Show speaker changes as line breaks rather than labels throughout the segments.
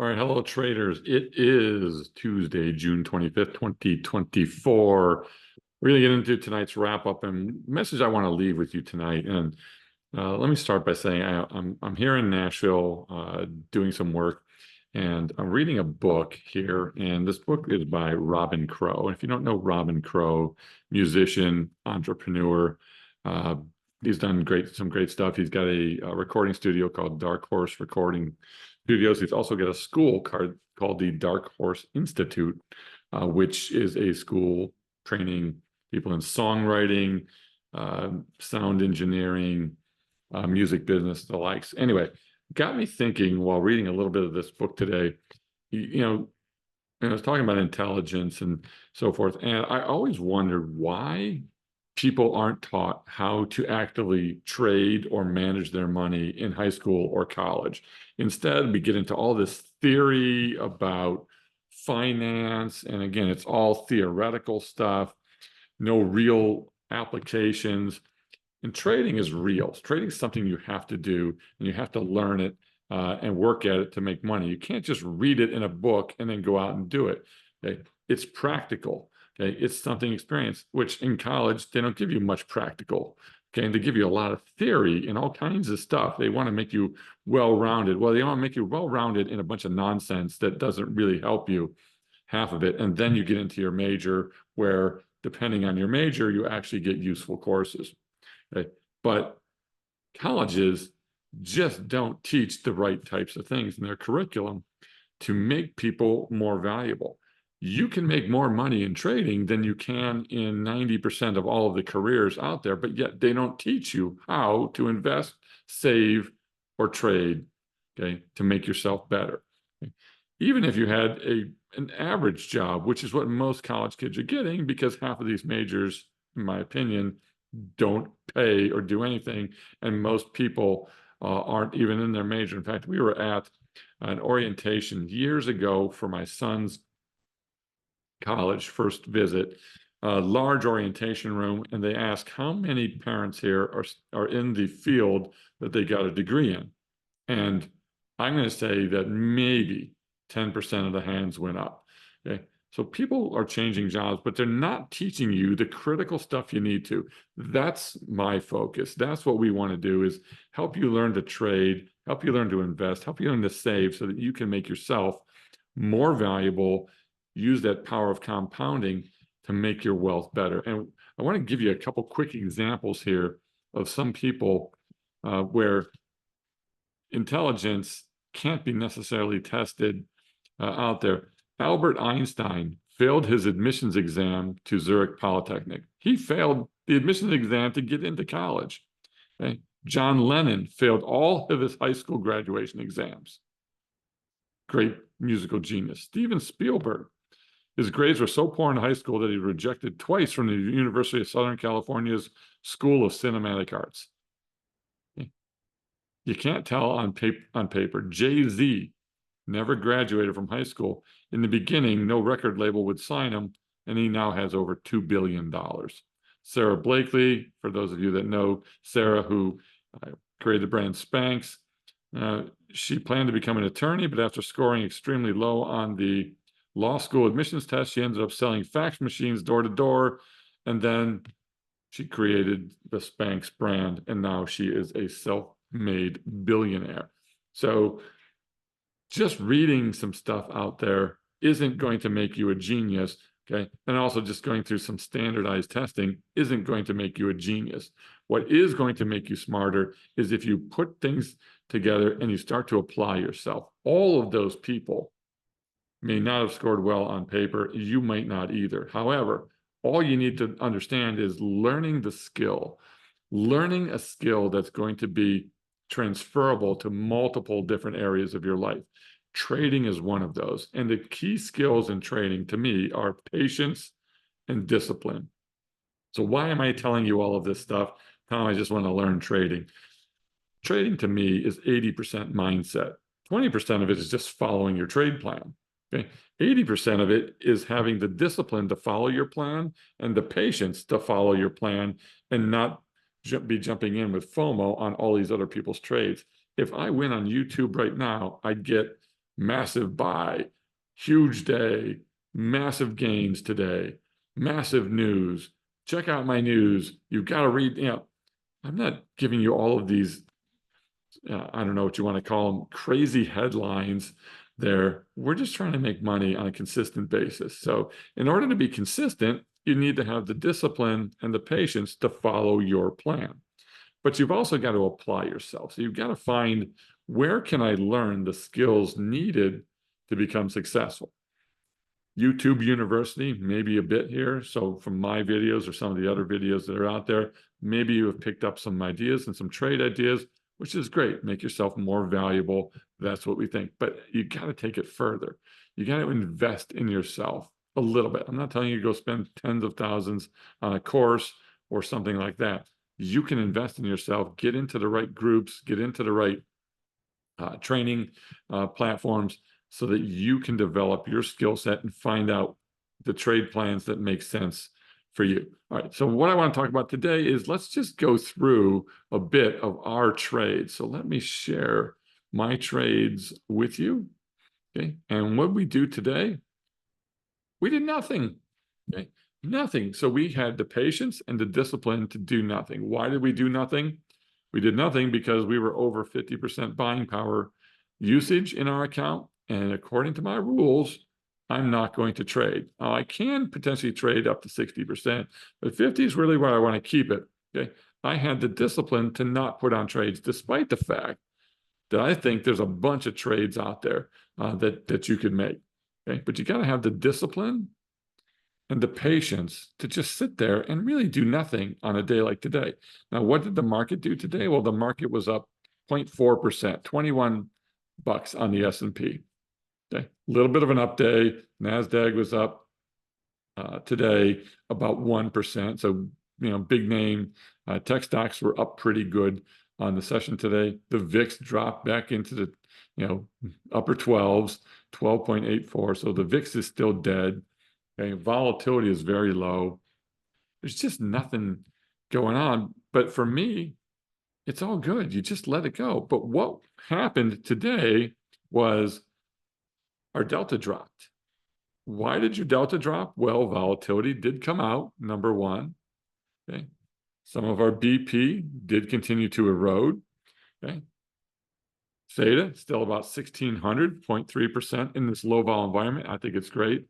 All right, hello traders. It is Tuesday, June 25th, 2024. We're going to get into tonight's wrap up and message I want to leave with you tonight. And let me start by saying I'm here in Nashville doing some work, and I'm reading a book here. And this book is by Robin Crow. And if you don't know Robin Crow, musician, entrepreneur, uh, he's done some great stuff. He's got a recording studio called Dark Horse Recording Studios. He's also got a school called the Dark Horse Institute, which is a school training people in songwriting, sound engineering, music business, the likes. Anyway, got me thinking while reading a little bit of this book today. You know, and I was talking about intelligence and so forth, and I always wondered why people aren't taught how to actively trade or manage their money in high school or college. Instead, we get into all this theory about finance, and again, it's all theoretical stuff, no real applications. And trading is real. Trading is something you have to do, and you have to learn it and work at it to make money. You can't just read it in a book and then go out and do it. Okay? It's practical. Okay, it's something experienced, which in college they don't give you much practical. Okay, and they give you a lot of theory and all kinds of stuff. They want to make you well-rounded. Well, they want to make you well-rounded in a bunch of nonsense that doesn't really help you, half of it, and then you get into your major, where depending on your major, you actually get useful courses. Okay? But colleges just don't teach the right types of things in their curriculum to make people more valuable. You can make more money in trading than you can in 90% of all of the careers out there, but yet they don't teach you how to invest, save, or trade, okay, to make yourself better. Okay? Even if you had an average job, which is what most college kids are getting, because half of these majors, in my opinion, don't pay or do anything, and most people aren't even in their major. In fact, we were at an orientation years ago for my son's college first visit, a large orientation room, and they asked how many parents here are in the field that they got a degree in. And I'm going to say that maybe 10% of the hands went up. Okay. So people are changing jobs, but they're not teaching you the critical stuff you need to. That's my focus. That's what we want to do, is help you learn to trade, help you learn to invest, help you learn to save so that you can make yourself more valuable, use that power of compounding to make your wealth better. And I want to give you a couple quick examples here of some people where intelligence can't be necessarily tested out there. Albert Einstein failed his admissions exam to Zurich Polytechnic. He failed the admissions exam to get into college. Okay? John Lennon failed all of his high school graduation exams. Great musical genius. Steven Spielberg, his grades were so poor in high school that he was rejected twice from the University of Southern California's School of Cinematic Arts. Okay? You can't tell on paper. Jay-Z never graduated from high school. In the beginning, no record label would sign him, and he now has over $2 billion. Sarah Blakely, for those of you that know Sarah, who created the brand Spanx, she planned to become an attorney, but after scoring extremely low on the law school admissions test, she ended up selling fax machines door to door, and then she created the Spanx brand, and now she is a self-made billionaire. So just reading some stuff out there isn't going to make you a genius, okay? And also just going through some standardized testing isn't going to make you a genius. What is going to make you smarter is if you put things together and you start to apply yourself. All of those people may not have scored well on paper. You might not either. However, all you need to understand is learning the skill, learning a skill that's going to be transferable to multiple different areas of your life. Trading is one of those. And the key skills in trading to me are patience and discipline. So why am I telling you all of this stuff? Tom, I just want to learn trading. Trading to me is 80% mindset. 20% of it is just following your trade plan. Okay? 80% of it is having the discipline to follow your plan and the patience to follow your plan and not be jumping in with FOMO on all these other people's trades. If I went on YouTube right now, I'd get massive buy, huge day, massive gains today, massive news. Check out my news. You've got to read, I'm not giving you all of these, I don't know what you want to call them, crazy headlines there. We're just trying to make money on a consistent basis. So in order to be consistent, you need to have the discipline and the patience to follow your plan. But you've also got to apply yourself. So you've got to find, where can I learn the skills needed to become successful? YouTube University, maybe a bit here. So from my videos or some of the other videos that are out there, maybe you have picked up some ideas and some trade ideas, which is great. Make yourself more valuable. That's what we think. But you got to take it further. You got to invest in yourself a little bit. I'm not telling you to go spend tens of thousands on a course or something like that. You can invest in yourself, get into the right groups, get into the right training platforms, so that you can develop your skill set and find out the trade plans that make sense for you. All right, so what I want to talk about today is, let's just go through a bit of our trades. So let me share my trades with you. Okay, and what we do today, we did nothing. Okay, nothing. So we had the patience and the discipline to do nothing. Why did we do nothing? We did nothing because we were over 50% buying power usage in our account. And according to my rules, I'm not going to trade. Now, I can potentially trade up to 60%, but 50 is really where I want to keep it. Okay. I had the discipline to not put on trades, despite the fact that I think there's a bunch of trades out there that you could make. Okay. But you got to have the discipline and the patience to just sit there and really do nothing on a day like today. Now, what did the market do today? Well, the market was up 0.4%, 21 bucks on the S&P. Okay, a little bit of an up day. NASDAQ was up today about 1%. So, big name tech stocks were up pretty good on the session today. The VIX dropped back into the upper 12s, 12.84. So the VIX is still dead. Okay, volatility is very low. There's just nothing going on. But for me, it's all good. You just let it go. But what happened today was our delta dropped. Why did your delta drop? Well, volatility did come out, number one. Okay. Some of our BP did continue to erode. Okay. Theta still about 1600, 0.3% in this low vol environment. I think it's great.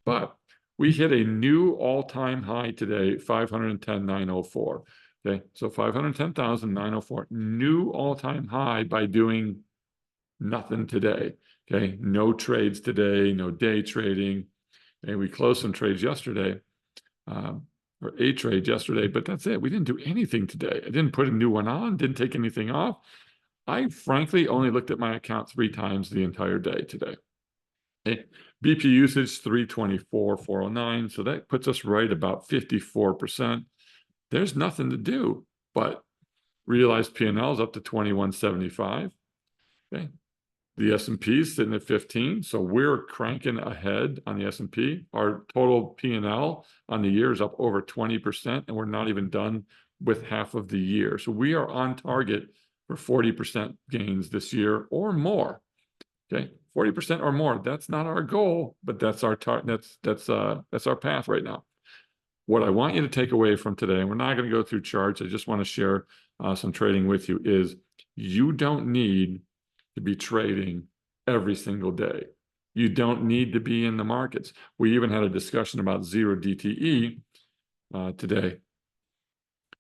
But we hit a new all-time high today, 510,904. Okay, so 510,904, new all-time high by doing nothing today. Okay, no trades today, no day trading. And we closed some trades yesterday, or a trade yesterday, but that's it. We didn't do anything today. I didn't put a new one on, didn't take anything off. I frankly only looked at my account 3 times the entire day today. Okay. BP usage 324, 409. So that puts us right about 54%. There's nothing to do but realized P&L is up to 2175. Okay. The S&P is sitting at 15. So we're cranking ahead on the S&P. Our total P&L on the year is up over 20%, and we're not even done with half of the year. So we are on target for 40% gains this year or more. Okay, 40% or more. That's not our goal, but that's our that's our path right now. What I want you to take away from today, and we're not going to go through charts, I just want to share some trading with you, is you don't need to be trading every single day. You don't need to be in the markets. We even had a discussion about zero DTE today.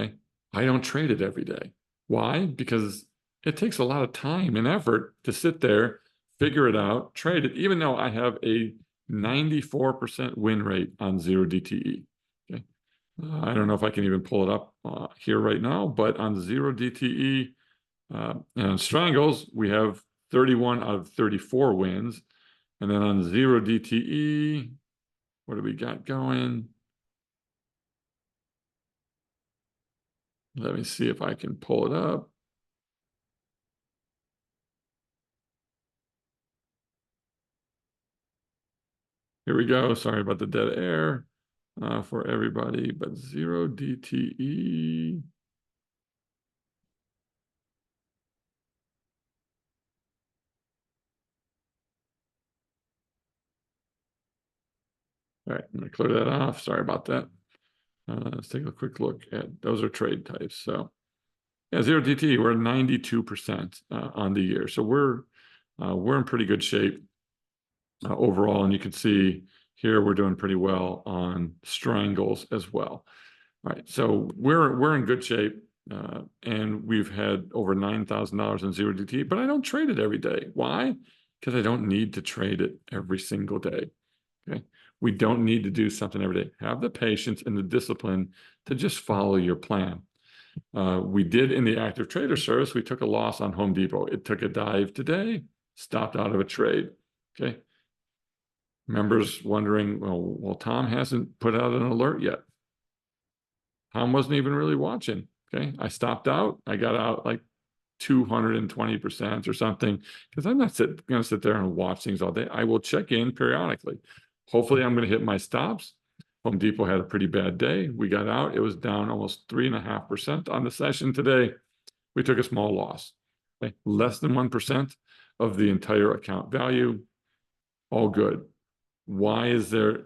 Okay, I don't trade it every day. Why? Because it takes a lot of time and effort to sit there, figure it out, trade it, even though I have a 94% win rate on zero DTE. Okay. I don't know if I can even pull it up here right now, but on zero DTE and on Strangles, we have 31 out of 34 wins. And then on zero DTE, what do we got going? Let me see if I can pull it up. Here we go. Sorry about the dead air for everybody, but zero DTE. All right, I'm going to clear that off. Sorry about that. Let's take a quick look at, those are trade types. So yeah, 0DT, we're 92% on the year. So we're in pretty good shape overall. And you can see here we're doing pretty well on Strangles as well. All right, so we're in good shape. And we've had over $9,000 in 0DT, but I don't trade it every day. Why? Because I don't need to trade it every single day. Okay. We don't need to do something every day. Have the patience and the discipline to just follow your plan. We did in the active trader service, we took a loss on Home Depot. It took a dive today, stopped out of a trade. Okay. Members wondering, well, Tom hasn't put out an alert yet. Tom wasn't even really watching. Okay. I stopped out. I got out like 220% or something, because I'm not going to sit there and watch things all day. I will check in periodically. Hopefully I'm going to hit my stops. Home Depot had a pretty bad day. We got out. It was down almost 3.5% on the session today. We took a small loss. Okay? Less than 1% of the entire account value. All good. Why is there,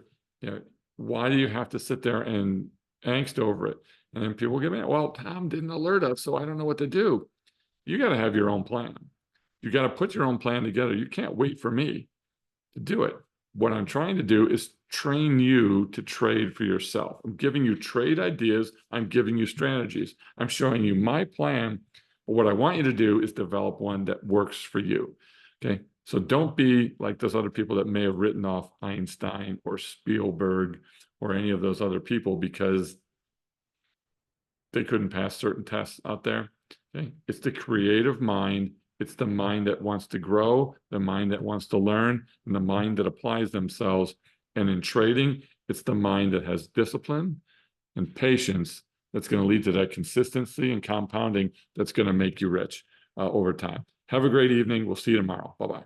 why do you have to sit there and angst over it? And then people get mad. Well, Tom didn't alert us, so I don't know what to do. You got to have your own plan. You got to put your own plan together. You can't wait for me to do it. What I'm trying to do is train you to trade for yourself. I'm giving you trade ideas. I'm giving you strategies. I'm showing you my plan. But what I want you to do is develop one that works for you. Okay. So don't be like those other people that may have written off Einstein or Spielberg or any of those other people because they couldn't pass certain tests out there. Okay. It's the creative mind. It's the mind that wants to grow, the mind that wants to learn, and the mind that applies themselves. And in trading, it's the mind that has discipline and patience that's going to lead to that consistency and compounding that's going to make you rich over time. Have a great evening. We'll see you tomorrow. Bye-bye.